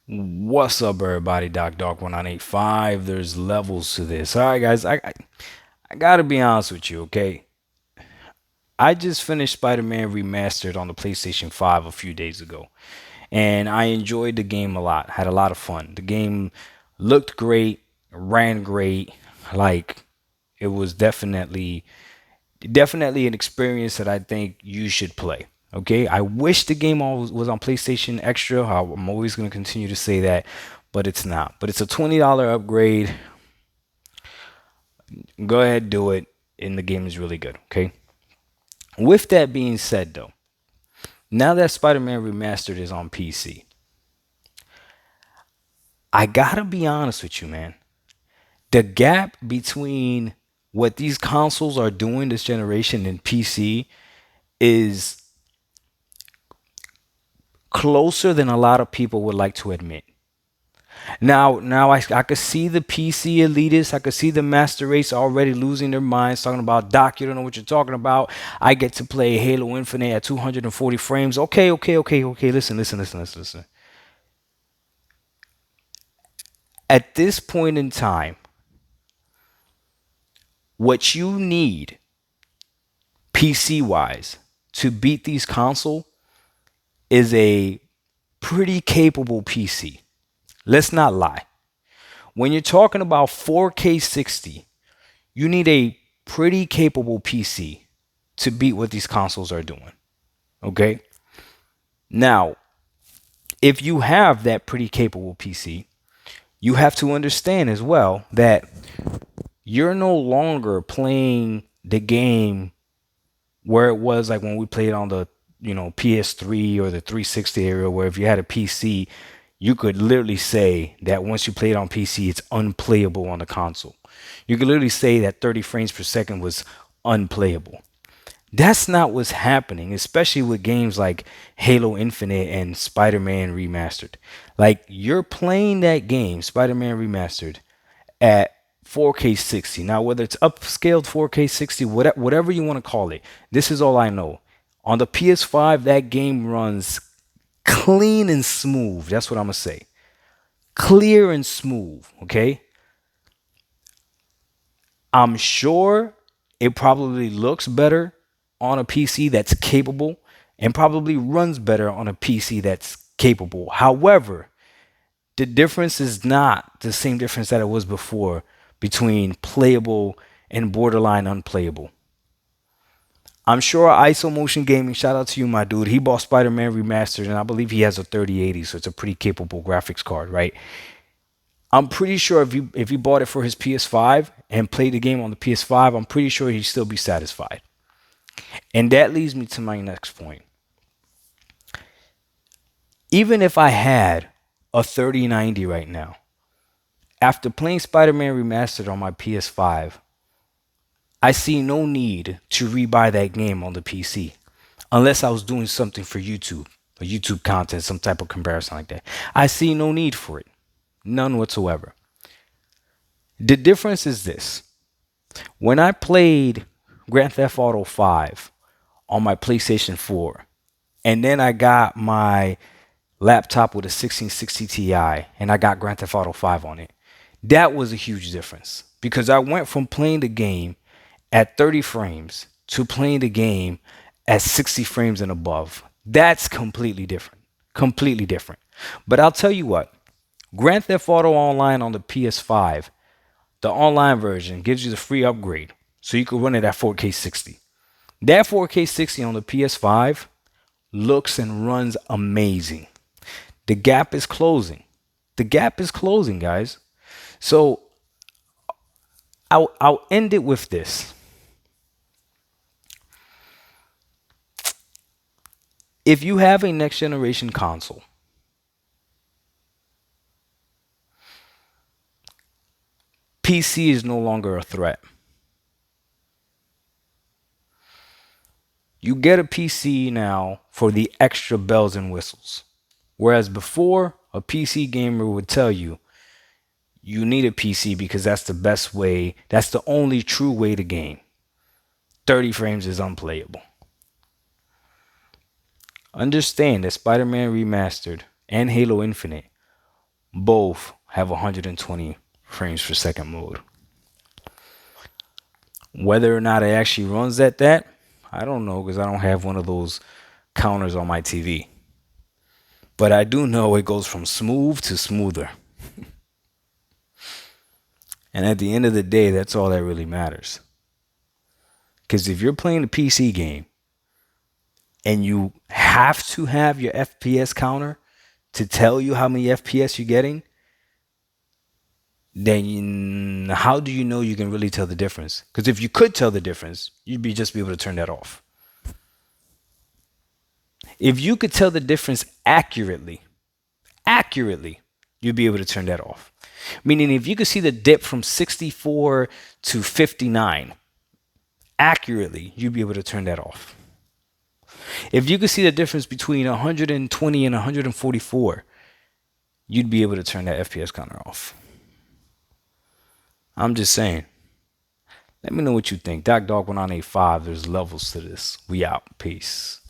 What's up, everybody? Dog 1985. There's levels to this. All right, guys. I gotta be honest with you, okay? I just finished Spider-Man Remastered on the PlayStation 5 a few days ago, and I enjoyed the game a lot. Had a lot of fun. The game looked great, ran great. Like it was definitely an experience that I think you should play. Okay, I wish the game was on PlayStation Extra. I'm always going to continue to say that, but it's not. But it's a $20 upgrade. Go ahead, do it, and the game is really good. Okay. With that being said, though, now that Spider-Man Remastered is on PC, I gotta be honest with you, man. The gap between what these consoles are doing this generation and PC is closer than a lot of people would like to admit. Now I could see the PC elitists. I could see the master race already losing their minds, talking about Doc. You don't know what you're talking about. I get to play Halo Infinite at 240 frames. Okay. Listen. At this point in time, what you need PC wise to beat these console is a pretty capable PC. Let's not lie. When you're talking about 4K 60, you need a pretty capable PC to beat what these consoles are doing. Okay? Now, if you have that pretty capable PC, you have to understand as well that you're no longer playing the game where it was like when we played on the PS3 or the 360 area, where if you had a PC, you could literally say that once you played on PC, it's unplayable on the console. You could literally say that 30 frames per second was unplayable. That's not what's happening, especially with games like Halo Infinite and Spider-Man Remastered. Like you're playing that game, Spider-Man Remastered, at 4K 60. Now, whether it's upscaled 4K 60, whatever you want to call it, this is all I know. On the PS5, that game runs clean and smooth. That's what I'm going to say. Clear and smooth, okay? I'm sure it probably looks better on a PC that's capable and probably runs better on a PC that's capable. However, the difference is not the same difference that it was before between playable and borderline unplayable. I'm sure ISO Motion Gaming, shout out to you, my dude. He bought Spider-Man Remastered, and I believe he has a 3080, so it's a pretty capable graphics card, right? I'm pretty sure if you bought it for his PS5 and played the game on the PS5, I'm pretty sure he'd still be satisfied. And that leads me to my next point. Even if I had a 3090 right now, after playing Spider-Man Remastered on my PS5, I see no need to rebuy that game on the PC unless I was doing something for YouTube, or YouTube content, some type of comparison like that. I see no need for it. None whatsoever. The difference is this. When I played Grand Theft Auto 5 on my PlayStation 4, and then I got my laptop with a 1660 Ti and I got Grand Theft Auto 5 on it, that was a huge difference because I went from playing the game at 30 frames to playing the game at 60 frames and above. That's completely different. Completely different. But I'll tell you what, Grand Theft Auto Online on the PS5, the online version gives you the free upgrade so you can run it at 4K 60. That 4K 60 on the PS5 looks and runs amazing. The gap is closing. The gap is closing, guys. So I'll end it with this. If you have a next generation console, PC is no longer a threat. You get a PC now for the extra bells and whistles. Whereas before, a PC gamer would tell you, you need a PC because that's the best way, that's the only true way to game. 30 frames is unplayable. Understand that Spider Man Remastered and Halo Infinite both have 120 frames per second mode. Whether or not it actually runs at that, I don't know because I don't have one of those counters on my TV. But I do know it goes from smooth to smoother. And at the end of the day, that's all that really matters. Because if you're playing a PC game and you have to have your FPS counter to tell you how many FPS you're getting, then how do you know you can really tell the difference? Because if you could tell the difference, you'd just be able to turn that off. If you could tell the difference accurately, you'd be able to turn that off. Meaning if you could see the dip from 64 to 59 accurately, you'd be able to turn that off. If you could see the difference between 120 and 144, you'd be able to turn that FPS counter off. I'm just saying. Let me know what you think. Doc Dog 1985. There's levels to this. We out. Peace.